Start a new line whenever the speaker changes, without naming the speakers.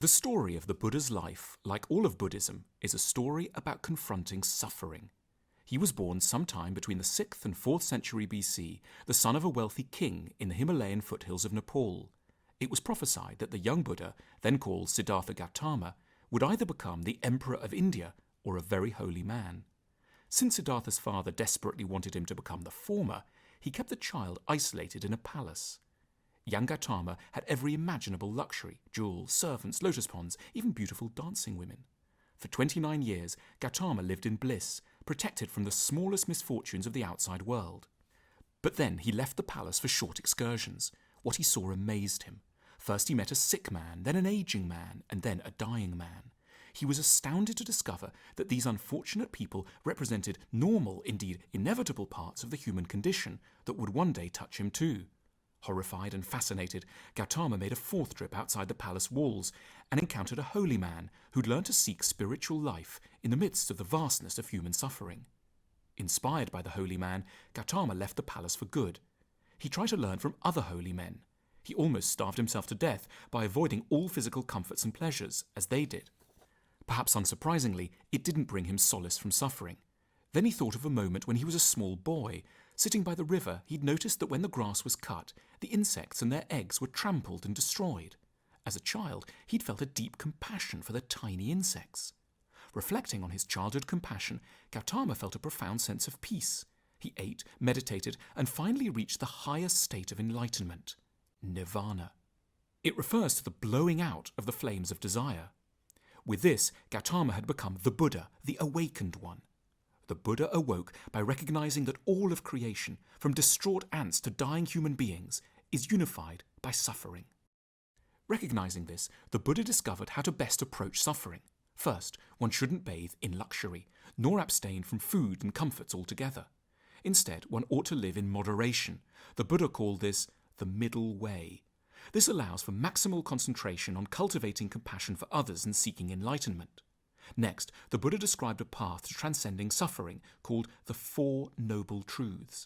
The story of the Buddha's life, like all of Buddhism, is a story about confronting suffering. He was born sometime between the 6th and 4th century BC, the son of a wealthy king in the Himalayan foothills of Nepal. It was prophesied that the young Buddha, then called Siddhartha Gautama, would either become the emperor of India or a very holy man. Since Siddhartha's father desperately wanted him to become the former, he kept the child isolated in a palace. Young Gautama had every imaginable luxury: jewels, servants, lotus ponds, even beautiful dancing women. For 29 years, Gautama lived in bliss, protected from the smallest misfortunes of the outside world. But then he left the palace for short excursions. What he saw amazed him. First he met a sick man, then an aging man, and then a dying man. He was astounded to discover that these unfortunate people represented normal, indeed inevitable parts of the human condition that would one day touch him too. Horrified and fascinated, Gautama made a 4th trip outside the palace walls and encountered a holy man who'd learned to seek spiritual life in the midst of the vastness of human suffering. Inspired by the holy man, Gautama left the palace for good. He tried to learn from other holy men. He almost starved himself to death by avoiding all physical comforts and pleasures, as they did. Perhaps unsurprisingly, it didn't bring him solace from suffering. Then he thought of a moment when he was a small boy. Sitting by the river, he'd noticed that when the grass was cut, the insects and their eggs were trampled and destroyed. As a child, he'd felt a deep compassion for the tiny insects. Reflecting on his childhood compassion, Gautama felt a profound sense of peace. He ate, meditated, and finally reached the highest state of enlightenment, nirvana. It refers to the blowing out of the flames of desire. With this, Gautama had become the Buddha, the awakened one. The Buddha awoke by recognizing that all of creation, from distraught ants to dying human beings, is unified by suffering. Recognizing this, the Buddha discovered how to best approach suffering. First, one shouldn't bathe in luxury, nor abstain from food and comforts altogether. Instead, one ought to live in moderation. The Buddha called this the middle way. This allows for maximal concentration on cultivating compassion for others and seeking enlightenment. Next, the Buddha described a path to transcending suffering called the 4 Noble Truths.